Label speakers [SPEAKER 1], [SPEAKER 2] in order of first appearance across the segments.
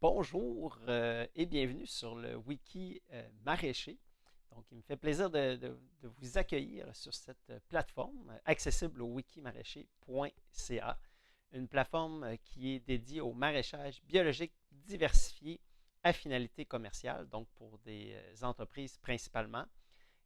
[SPEAKER 1] Bonjour et bienvenue sur le wiki maraîcher. Donc, il me fait plaisir de vous accueillir sur cette plateforme accessible au wikimaraîcher.ca, une plateforme qui est dédiée au maraîchage biologique diversifié à finalité commerciale, donc pour des entreprises principalement,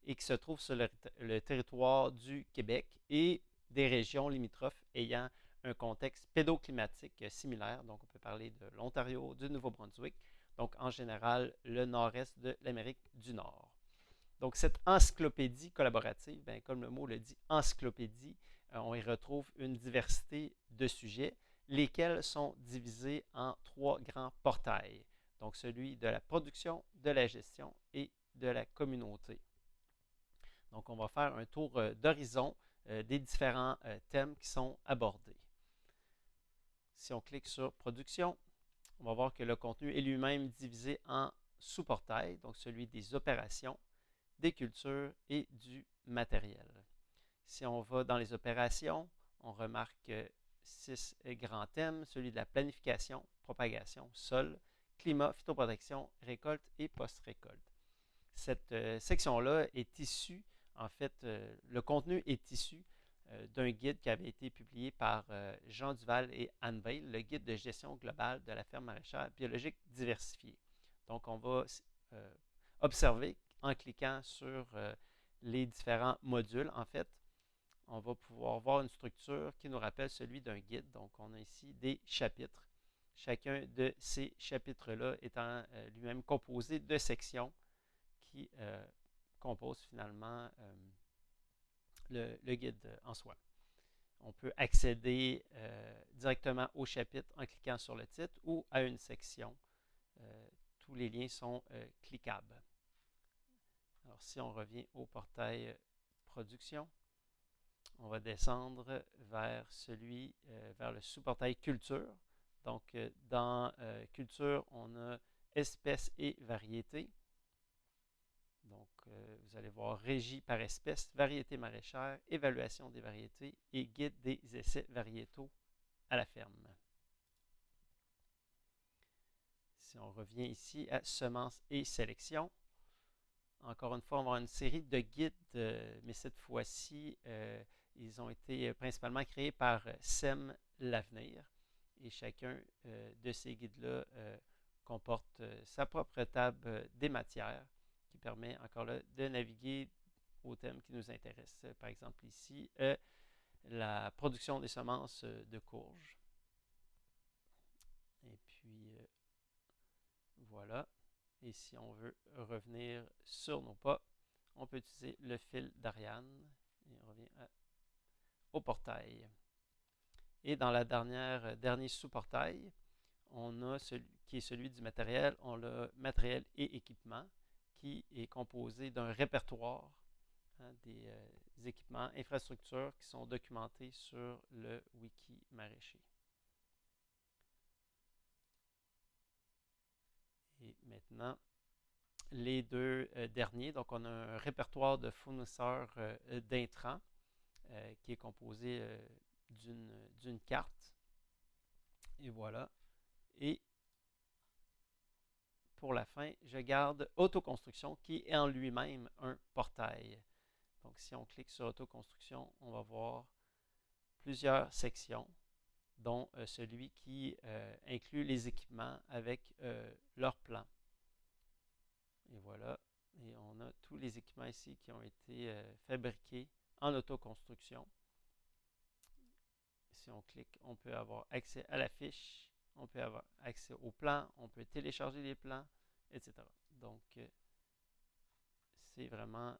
[SPEAKER 1] et qui se trouve sur le territoire du Québec et des régions limitrophes ayant un contexte pédoclimatique similaire. Donc, on peut parler de l'Ontario, du Nouveau-Brunswick, donc en général le nord-est de l'Amérique du Nord. Donc, cette encyclopédie collaborative, bien, comme le mot le dit, encyclopédie, on y retrouve une diversité de sujets, lesquels sont divisés en trois grands portails. Donc, celui de la production, de la gestion et de la communauté. Donc, on va faire un tour d'horizon des différents thèmes qui sont abordés. Si on clique sur production, on va voir que le contenu est lui-même divisé en sous-portails, donc celui des opérations, des cultures et du matériel. Si on va dans les opérations, on remarque 6 grands thèmes, celui de la planification, propagation, sol, climat, phytoprotection, récolte et post-récolte. Cette section-là est issue, en fait, le contenu est issu d'un guide qui avait été publié par Jean Duval et Anne Veil, le guide de gestion globale de la ferme maraîchère biologique diversifiée. Donc, on va observer en cliquant sur les différents modules, en fait, on va pouvoir voir une structure qui nous rappelle celui d'un guide. Donc, on a ici des chapitres. Chacun de ces chapitres-là étant lui-même composé de sections qui compose finalement le guide en soi. On peut accéder directement au chapitre en cliquant sur le titre ou à une section. Tous les liens sont cliquables. Alors, si on revient au portail production, on va descendre vers vers le sous-portail culture. Donc, dans culture, on a espèces et variétés. Donc, vous allez voir régie par espèce, variété maraîchère, évaluation des variétés et guide des essais variétaux à la ferme. Si on revient ici à semences et sélection, encore une fois, on va avoir une série de guides, mais cette fois-ci, ils ont été principalement créés par SEM L'Avenir. Et chacun de ces guides-là comporte sa propre table des matières qui permet encore là de naviguer au thème qui nous intéresse. Par exemple ici, la production des semences de courge. Et puis voilà. Et si on veut revenir sur nos pas, on peut utiliser le fil d'Ariane. Et on revient au portail. Et dans la dernier sous-portail, on a celui qui est celui du matériel. On a matériel et équipement qui est composé d'un répertoire des équipements, infrastructures qui sont documentés sur le wiki maraîcher. Et maintenant, les deux derniers, donc on a un répertoire de fournisseurs d'intrants qui est composé d'une carte. Et voilà. Et pour la fin, je garde autoconstruction qui est en lui-même un portail. Donc, si on clique sur autoconstruction, on va voir plusieurs sections, dont celui qui inclut les équipements avec leur plan. Et voilà. Et on a tous les équipements ici qui ont été fabriqués en autoconstruction. Si on clique, on peut avoir accès à la fiche, on peut avoir accès aux plans, on peut télécharger les plans, etc. Donc, c'est vraiment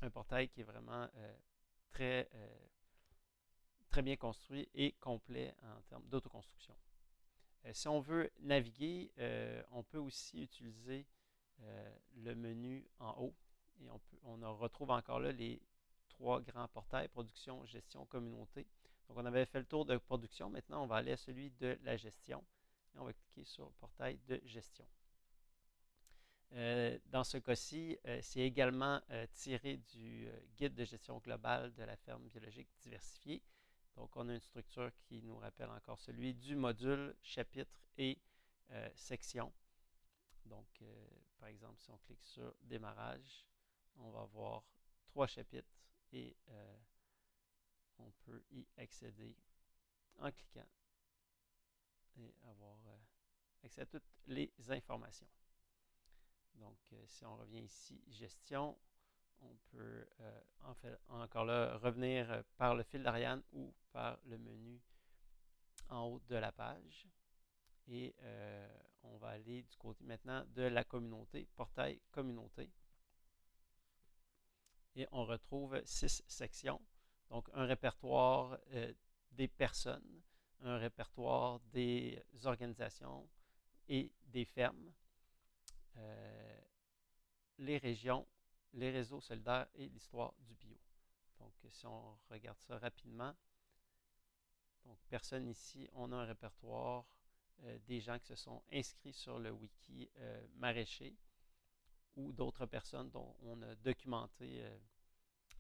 [SPEAKER 1] un portail qui est vraiment très, très bien construit et complet en termes d'autoconstruction. Si on veut naviguer, on peut aussi utiliser le menu en haut et on retrouve encore là les trois grands portails, production, gestion, communauté. Donc, on avait fait le tour de production. Maintenant, on va aller à celui de la gestion et on va cliquer sur le portail de gestion. Dans ce cas-ci, c'est également tiré du guide de gestion globale de la ferme biologique diversifiée. Donc, on a une structure qui nous rappelle encore celui du module, chapitre et sections. Donc, par exemple, si on clique sur démarrage, on va voir 3 chapitres et on peut y accéder en cliquant et avoir accès à toutes les informations. Donc, si on revient ici, gestion, on peut en fait encore là revenir par le fil d'Ariane ou par le menu en haut de la page. Et on va aller du côté maintenant de la communauté, portail communauté. Et on retrouve 6 sections. Donc, un répertoire des personnes, un répertoire des organisations et des fermes, les régions, les réseaux solidaires et l'histoire du bio. Donc, si on regarde ça rapidement, donc personne ici, on a un répertoire des gens qui se sont inscrits sur le wiki maraîcher ou d'autres personnes dont on a documenté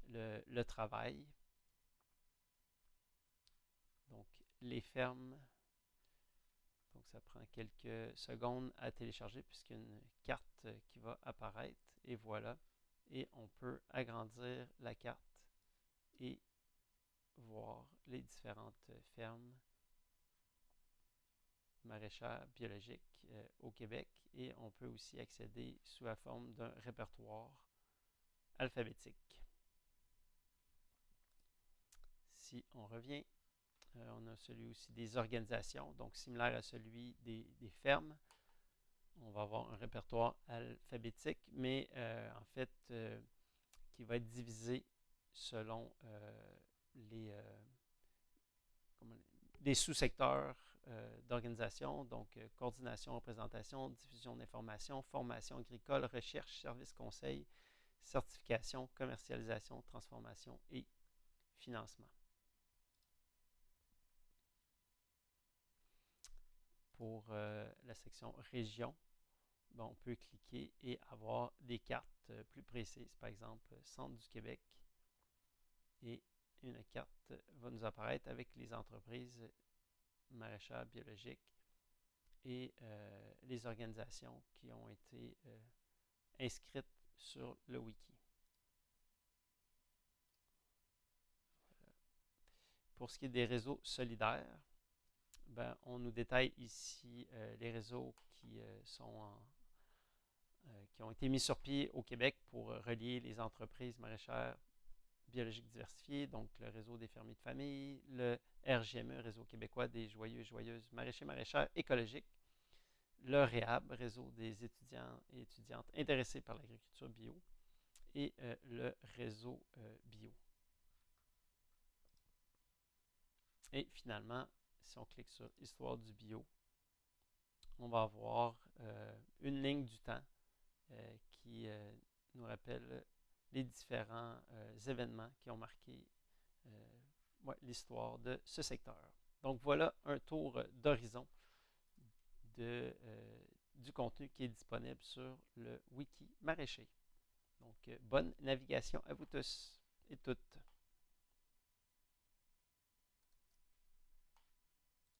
[SPEAKER 1] le travail. Donc, les fermes, donc ça prend quelques secondes à télécharger puisqu'il y a une carte qui va apparaître et voilà. Et on peut agrandir la carte et voir les différentes fermes maraîchères biologiques au Québec et on peut aussi accéder sous la forme d'un répertoire alphabétique. Si on revient, on a celui aussi des organisations, donc similaire à celui des fermes. On va avoir un répertoire alphabétique, mais en fait, qui va être divisé selon les sous-secteurs d'organisation, donc coordination, représentation, diffusion d'informations, formation agricole, recherche, services, conseils, certification, commercialisation, transformation et financement. Pour la section région, ben, on peut cliquer et avoir des cartes plus précises, par exemple Centre du Québec, et une carte va nous apparaître avec les entreprises maraîchères biologiques et les organisations qui ont été inscrites sur le wiki. Voilà. Pour ce qui est des réseaux solidaires, ben, on nous détaille ici les réseaux qui qui ont été mis sur pied au Québec pour relier les entreprises maraîchères biologiques diversifiées, donc le réseau des fermiers de famille, le RGME, Réseau québécois des joyeux et joyeuses maraîchers maraîchères écologiques, le REAB, Réseau des étudiants et étudiantes intéressés par l'agriculture bio, et le réseau bio. Et finalement, si on clique sur Histoire du bio, on va avoir une ligne du temps qui nous rappelle les différents événements qui ont marqué l'histoire de ce secteur. Donc voilà un tour d'horizon du contenu qui est disponible sur le wiki maraîcher. Donc bonne navigation à vous tous et toutes.